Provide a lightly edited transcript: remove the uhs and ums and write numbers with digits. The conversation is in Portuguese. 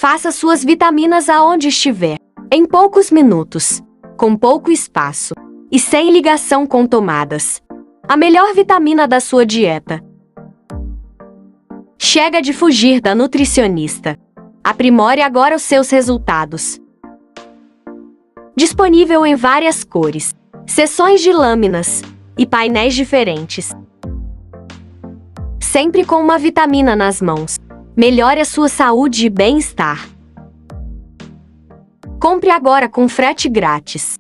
Faça suas vitaminas aonde estiver, em poucos minutos, com pouco espaço e sem ligação com tomadas. A melhor vitamina da sua dieta. Chega de fugir da nutricionista. Aprimore agora os seus resultados. Disponível em várias cores, seções de lâminas e painéis diferentes. Sempre com uma vitamina nas mãos. Melhore a sua saúde e bem-estar. Compre agora com frete grátis.